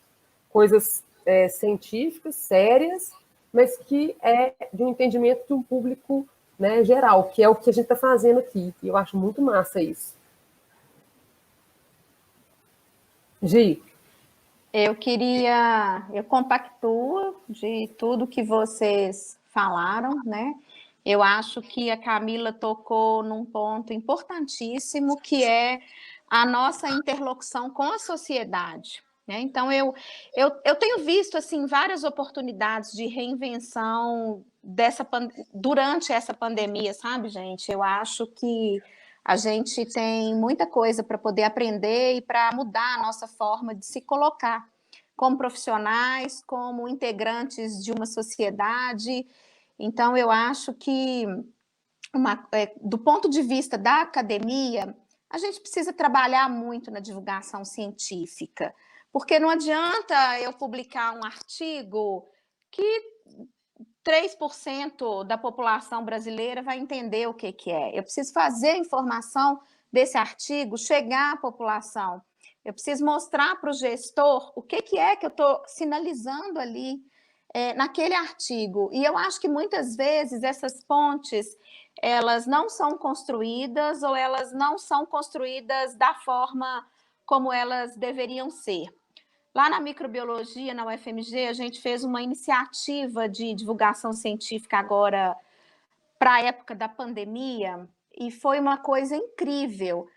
Speaker 2: coisas científicas, sérias, mas que é de um entendimento de um público, né, geral, que é o que a gente está fazendo aqui. E eu acho muito massa isso. Gi?
Speaker 4: Eu compactuo de tudo que vocês falaram, né? Eu acho que a Camila tocou num ponto importantíssimo, que é a nossa interlocução com a sociedade, né? Então, eu tenho visto assim, várias oportunidades de reinvenção durante essa pandemia, sabe, gente? Eu acho que A gente tem muita coisa para poder aprender e para mudar a nossa forma de se colocar como profissionais, como integrantes de uma sociedade. Então, eu acho que, do ponto de vista da academia, a gente precisa trabalhar muito na divulgação científica, porque não adianta eu publicar um artigo que 3% da população brasileira vai entender o que é. Eu preciso fazer a informação desse artigo chegar à população. Eu preciso mostrar para o gestor o que é que eu estou sinalizando ali naquele artigo. E eu acho que muitas vezes essas pontes, elas não são construídas ou elas não são construídas da forma como elas deveriam ser. Lá na microbiologia, na UFMG, a gente fez uma iniciativa de divulgação científica agora para a época da pandemia e foi uma coisa incrível.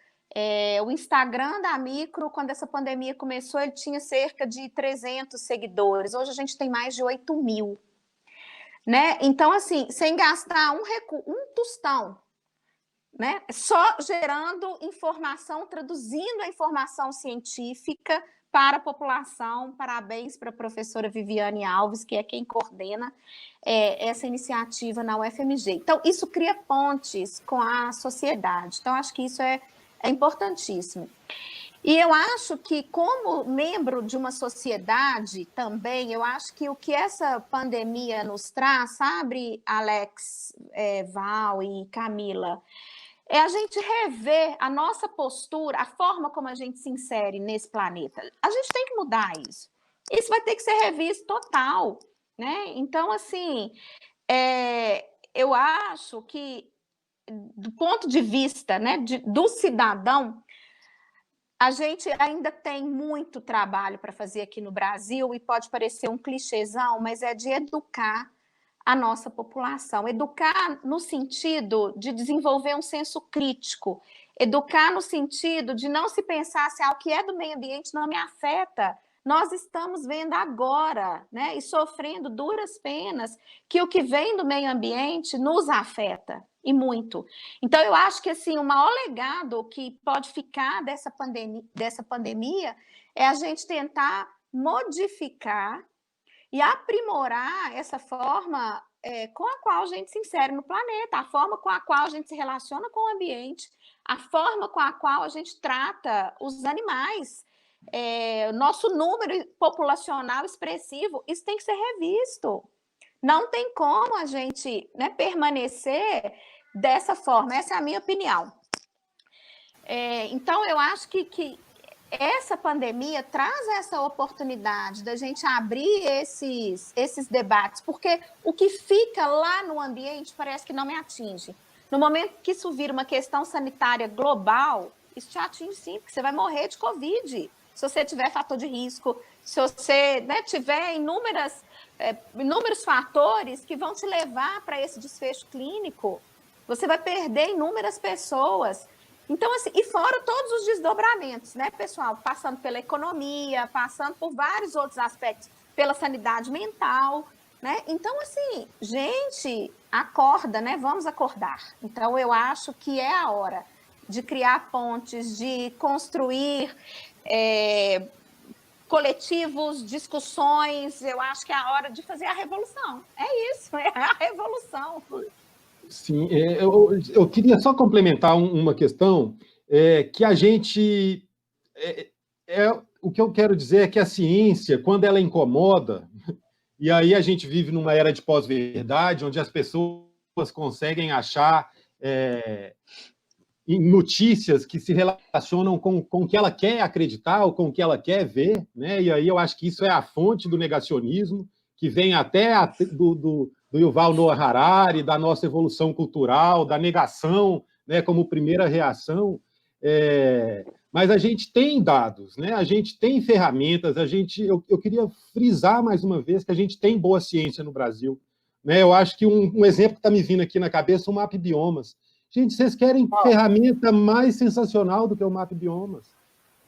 Speaker 4: O Instagram da Micro, quando essa pandemia começou, ele tinha cerca de 300 seguidores. Hoje a gente tem mais de 8.000. Né? Então, assim, sem gastar um tostão, né? Só gerando informação, traduzindo a informação científica para a população. Parabéns para a professora Viviane Alves, que é quem coordena essa iniciativa na UFMG. Então, isso cria pontes com a sociedade. Então, acho que isso é importantíssimo. E eu acho que, como membro de uma sociedade também, eu acho que o que essa pandemia nos traz, sabe, Alex, Val e Camila, é a gente rever a nossa postura, a forma como a gente se insere nesse planeta. A gente tem que mudar isso. Isso vai ter que ser revisto total, né? Então, assim, eu acho que, do ponto de vista, né, do cidadão, a gente ainda tem muito trabalho para fazer aqui no Brasil e pode parecer um clichêzão, mas é de educar a nossa população. Educar no sentido de desenvolver um senso crítico. Educar no sentido de não se pensar se o que é do meio ambiente não me afeta. Nós estamos vendo agora, né, e sofrendo duras penas que o que vem do meio ambiente nos afeta, e muito. Então, eu acho que assim, o maior legado que pode ficar dessa pandemia é a gente tentar modificar e aprimorar essa forma com a qual a gente se insere no planeta, a forma com a qual a gente se relaciona com o ambiente, a forma com a qual a gente trata os animais, nosso número populacional expressivo, isso tem que ser revisto. Não tem como a gente, né, permanecer dessa forma. Essa é a minha opinião. Então, eu acho que essa pandemia traz essa oportunidade da gente abrir esses debates, porque o que fica lá no ambiente parece que não me atinge. No momento que isso vira uma questão sanitária global, isso te atinge sim, porque você vai morrer de Covid, se você tiver fator de risco, se você, né, tiver inúmeros fatores que vão te levar para esse desfecho clínico, você vai perder inúmeras pessoas. Então, assim, e fora todos os desdobramentos, né, pessoal? Passando pela economia, passando por vários outros aspectos, pela sanidade mental, né? Então, assim, gente, acorda, né? Vamos acordar. Então, eu acho que é a hora de criar pontes, de construir coletivos, discussões. Eu acho que é a hora de fazer a revolução. É isso, é a revolução.
Speaker 3: Sim, eu queria só complementar uma questão, que a gente... o que eu quero dizer é que a ciência, quando ela incomoda, e aí a gente vive numa era de pós-verdade, onde as pessoas conseguem achar notícias que se relacionam com o que ela quer acreditar ou com o que ela quer ver, né? E aí eu acho que isso é a fonte do negacionismo, que vem até do Yuval Noah Harari, da nossa evolução cultural, da negação, né, como primeira reação. Mas a gente tem dados, né? A gente tem ferramentas, eu queria frisar mais uma vez que a gente tem boa ciência no Brasil, né? Eu acho que um exemplo que está me vindo aqui na cabeça é o Map Biomas. Gente, vocês querem ferramenta mais sensacional do que o Map Biomas?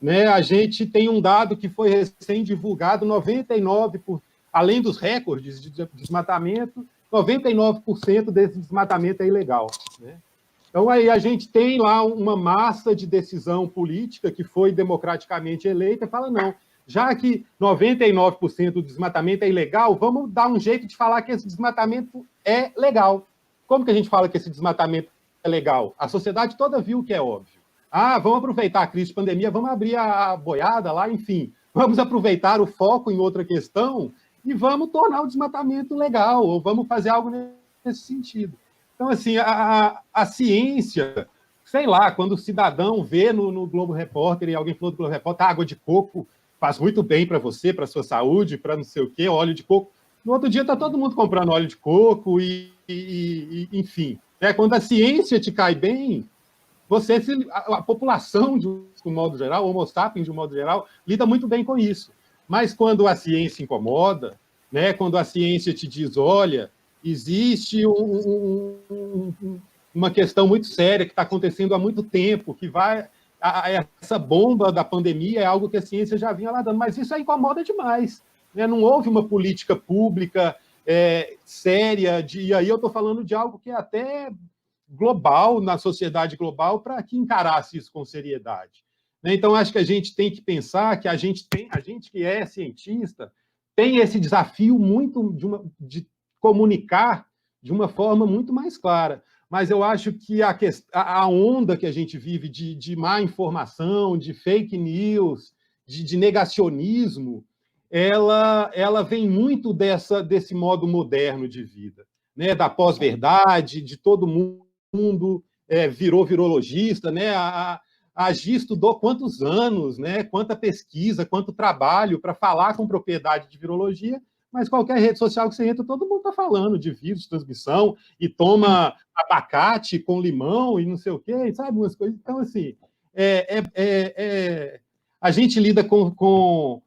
Speaker 3: Né? A gente tem um dado que foi recém-divulgado, 99%, além dos recordes de desmatamento, 99% desse desmatamento é ilegal. Né? Então, aí a gente tem lá uma massa de decisão política que foi democraticamente eleita e fala, não, já que 99% do desmatamento é ilegal, vamos dar um jeito de falar que esse desmatamento é legal. Como que a gente fala que esse desmatamento é legal? A sociedade toda viu que é óbvio. Vamos aproveitar a crise de pandemia, vamos abrir a boiada lá, enfim. Vamos aproveitar o foco em outra questão e vamos tornar o desmatamento legal, ou vamos fazer algo nesse sentido. Então, assim, a ciência, sei lá, quando o cidadão vê no Globo Repórter, e alguém falou do Globo Repórter, água de coco faz muito bem para você, para a sua saúde, para não sei o quê, óleo de coco. No outro dia está todo mundo comprando óleo de coco enfim. Né? Quando a ciência te cai bem, a população, de um modo geral, o Homo sapiens, de um modo geral, lida muito bem com isso. Mas quando a ciência incomoda, né? Quando a ciência te diz, olha, existe uma questão muito séria que está acontecendo há muito tempo, que essa bomba da pandemia é algo que a ciência já vinha lá dando, mas isso aí incomoda demais. Né? Não houve uma política pública séria, e aí eu estou falando de algo que é até global, na sociedade global, para que encarasse isso com seriedade. Então, acho que a gente tem que pensar que a gente que é cientista tem esse desafio muito de comunicar de uma forma muito mais clara. Mas eu acho que a onda que a gente vive de má informação, de fake news, de negacionismo, ela vem muito desse modo moderno de vida, né? Da pós-verdade, de todo mundo virou virologista, né? A Gi estudou quantos anos, né? Quanta pesquisa, quanto trabalho para falar com propriedade de virologia, mas qualquer rede social que você entra, todo mundo está falando de vírus de transmissão e toma abacate com limão e não sei o quê, sabe? Umas coisas. Então, assim, a gente lida com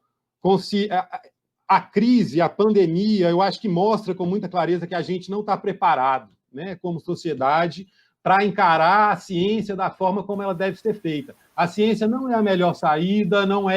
Speaker 3: a crise, a pandemia, eu acho que mostra com muita clareza que a gente não está preparado, né, como sociedade, para encarar a ciência da forma como ela deve ser feita. A ciência não é a melhor saída, não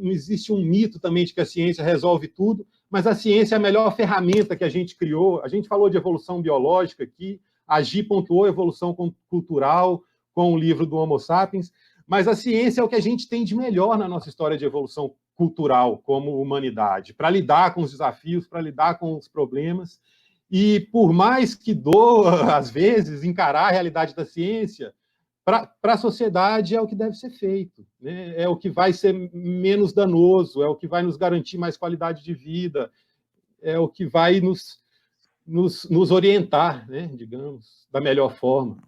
Speaker 3: existe um mito também de que a ciência resolve tudo, mas a ciência é a melhor ferramenta que a gente criou. A gente falou de evolução biológica aqui, a Gi pontuou evolução cultural com o livro do Homo Sapiens, mas a ciência é o que a gente tem de melhor na nossa história de evolução cultural como humanidade, para lidar com os desafios, para lidar com os problemas. E por mais que doa, às vezes, encarar a realidade da ciência, para a sociedade é o que deve ser feito, né? É o que vai ser menos danoso, é o que vai nos garantir mais qualidade de vida, é o que vai nos orientar, né? Digamos, da melhor forma.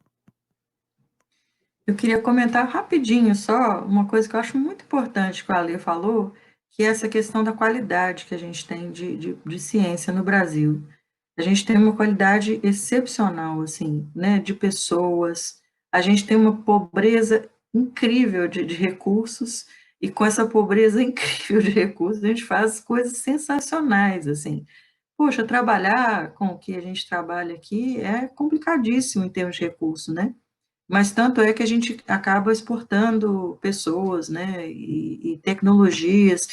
Speaker 1: Eu queria comentar rapidinho só uma coisa que eu acho muito importante que a Ale falou, que é essa questão da qualidade que a gente tem de ciência no Brasil. A gente tem uma qualidade excepcional, assim, né, de pessoas, a gente tem uma pobreza incrível de recursos, e com essa pobreza incrível de recursos, a gente faz coisas sensacionais, assim. Poxa, trabalhar com o que a gente trabalha aqui é complicadíssimo em termos de recurso, né? Mas tanto é que a gente acaba exportando pessoas, né, e tecnologias.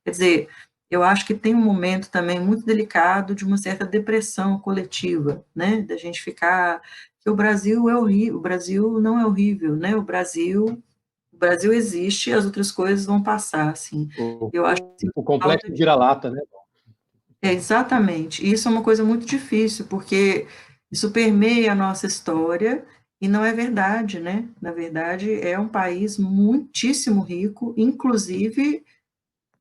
Speaker 1: Quer dizer, eu acho que tem um momento também muito delicado de uma certa depressão coletiva, né, da gente ficar, que o Brasil é horrível, o Brasil não é horrível, né, o Brasil existe, as outras coisas vão passar, assim. Eu acho que
Speaker 3: o complexo vira-lata, né?
Speaker 1: Exatamente. Isso é uma coisa muito difícil, porque isso permeia a nossa história, e não é verdade, né? Na verdade, é um país muitíssimo rico, inclusive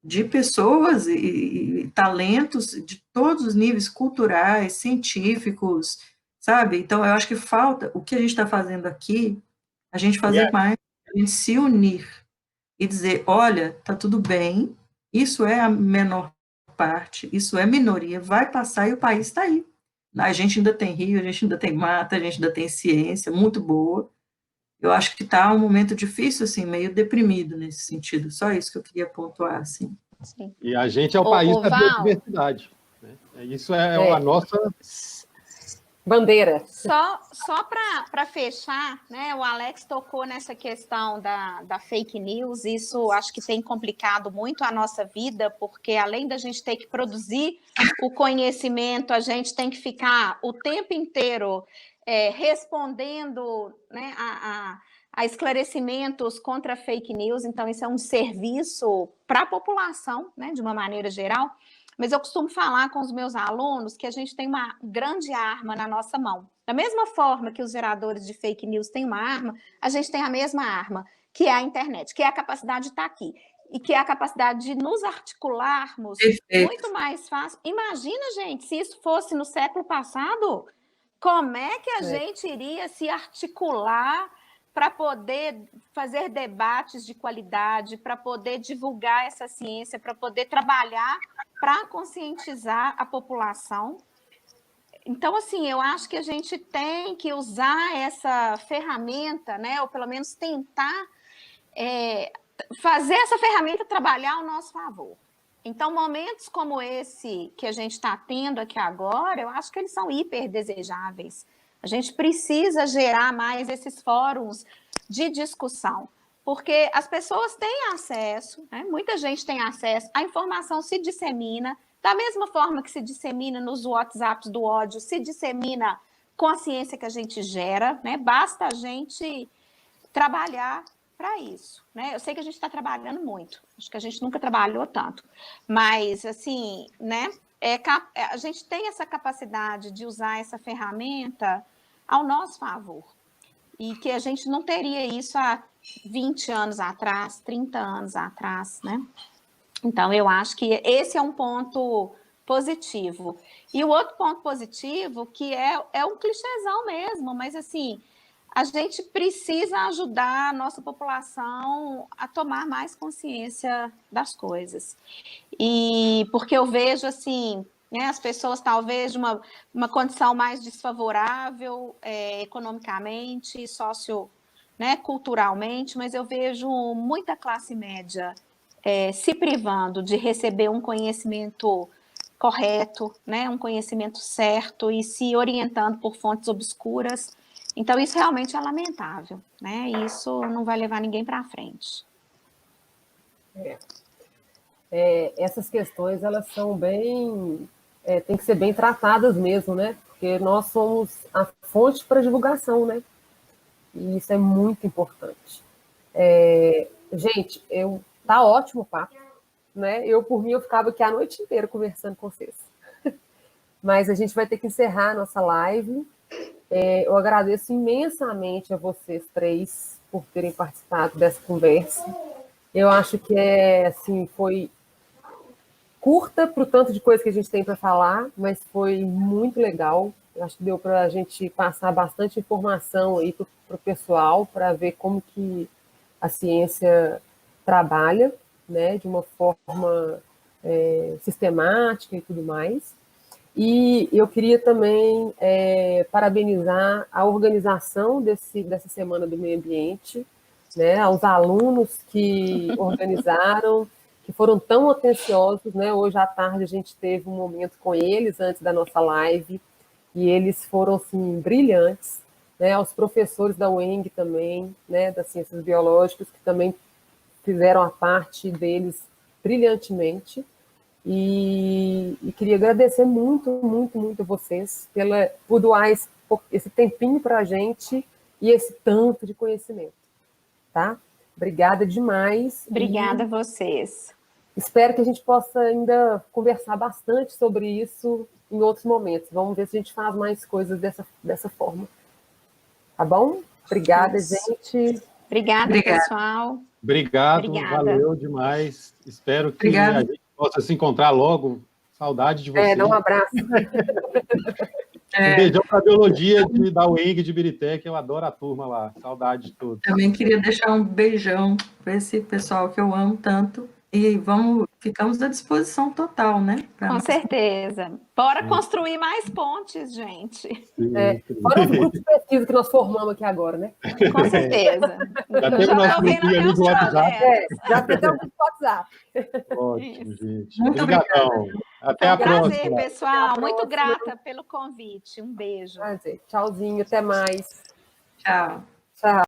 Speaker 1: de pessoas e talentos de todos os níveis culturais, científicos, sabe? Então, eu acho que falta, o que a gente está fazendo aqui, a gente fazer mais, a gente se unir e dizer, olha, tá tudo bem, isso é a menor parte, isso é minoria, vai passar e o país está aí. A gente ainda tem rio, a gente ainda tem mata, a gente ainda tem ciência muito boa. Eu acho que está um momento difícil, assim, meio deprimido nesse sentido. Só isso que eu queria pontuar, assim.
Speaker 4: Sim.
Speaker 3: E a gente é o país da biodiversidade. Né? Isso é a nossa
Speaker 2: bandeira.
Speaker 4: Só para fechar, né, o Alex tocou nessa questão da fake news, isso acho que tem complicado muito a nossa vida, porque além da gente ter que produzir o conhecimento, a gente tem que ficar o tempo inteiro respondendo, né, a esclarecimentos contra fake news. Então, isso é um serviço para a população, né, de uma maneira geral. Mas eu costumo falar com os meus alunos que a gente tem uma grande arma na nossa mão. Da mesma forma que os geradores de fake news têm uma arma, a gente tem a mesma arma, que é a internet, que é a capacidade de estar aqui. E que é a capacidade de nos articularmos muito mais fácil. Imagina, gente, se isso fosse no século passado, como é que a gente iria se articular para poder fazer debates de qualidade, para poder divulgar essa ciência, para poder trabalhar para conscientizar a população? Então, assim, eu acho que a gente tem que usar essa ferramenta, né, ou pelo menos tentar fazer essa ferramenta trabalhar ao nosso favor. Então, momentos como esse que a gente está tendo aqui agora, eu acho que eles são hiper desejáveis. A gente precisa gerar mais esses fóruns de discussão, porque as pessoas têm acesso, né? Muita gente tem acesso, a informação se dissemina, da mesma forma que se dissemina nos WhatsApps do ódio, se dissemina com a ciência que a gente gera, né? Basta a gente trabalhar para isso, né? Eu sei que a gente está trabalhando muito, acho que a gente nunca trabalhou tanto, mas, assim, né? A gente tem essa capacidade de usar essa ferramenta ao nosso favor, e que a gente não teria isso há 20 anos atrás, 30 anos atrás, né? Então, eu acho que esse é um ponto positivo. E o outro ponto positivo, que é um clichêzão mesmo, mas, assim, a gente precisa ajudar a nossa população a tomar mais consciência das coisas. E porque eu vejo, assim, né, as pessoas talvez de uma condição mais desfavorável economicamente, né, culturalmente, mas eu vejo muita classe média se privando de receber um conhecimento correto, né, um conhecimento certo e se orientando por fontes obscuras. Então, isso realmente é lamentável, né? Isso não vai levar ninguém para frente.
Speaker 2: Essas questões, elas são bem... tem que ser bem tratadas mesmo, né? Porque nós somos a fonte para divulgação, né? E isso é muito importante. Gente, tá ótimo o papo, né? Por mim, eu ficava aqui a noite inteira conversando com vocês. Mas a gente vai ter que encerrar a nossa live. Eu agradeço imensamente a vocês três por terem participado dessa conversa. Eu acho que assim, foi curta para o tanto de coisa que a gente tem para falar, mas foi muito legal. Eu acho que deu para a gente passar bastante informação aí para o pessoal, para ver como que a ciência trabalha, né, de uma forma sistemática e tudo mais. E eu queria também parabenizar a organização dessa Semana do Meio Ambiente, né, aos alunos que organizaram, que foram tão atenciosos, né? Hoje à tarde a gente teve um momento com eles antes da nossa live, e eles foram, assim, brilhantes, né? Aos professores da UENG também, né, das Ciências Biológicas, que também fizeram a parte deles brilhantemente. E queria agradecer muito, muito, muito a vocês por doar esse tempinho para a gente e esse tanto de conhecimento, tá? Obrigada demais.
Speaker 4: Obrigada a vocês.
Speaker 2: Espero que a gente possa ainda conversar bastante sobre isso em outros momentos. Vamos ver se a gente faz mais coisas dessa forma. Tá bom? Obrigada, gente.
Speaker 4: Obrigada, pessoal.
Speaker 3: Obrigado, valeu demais. Espero que a gente possa se encontrar logo. Saudade de vocês.
Speaker 2: Dá um abraço.
Speaker 3: Um beijão para a biologia da UENG de Birité, que eu adoro a turma lá. Saudade de tudo.
Speaker 1: Também queria deixar um beijão para esse pessoal que eu amo tanto. E ficamos à disposição total, né?
Speaker 4: Com certeza. Bora construir mais pontes, gente.
Speaker 2: Fora os grupos de pesquisa que nós formamos aqui agora, né?
Speaker 4: Com certeza.
Speaker 3: Já teve o nosso grupinho ali do WhatsApp.
Speaker 2: Já teve um grupo do WhatsApp.
Speaker 3: Ótimo, gente.
Speaker 1: Muito
Speaker 3: obrigadão. Até a próxima.
Speaker 4: Prazer, pessoal. Muito grata pelo convite. Um beijo.
Speaker 2: Prazer. Tchauzinho, até mais.
Speaker 1: Tchau.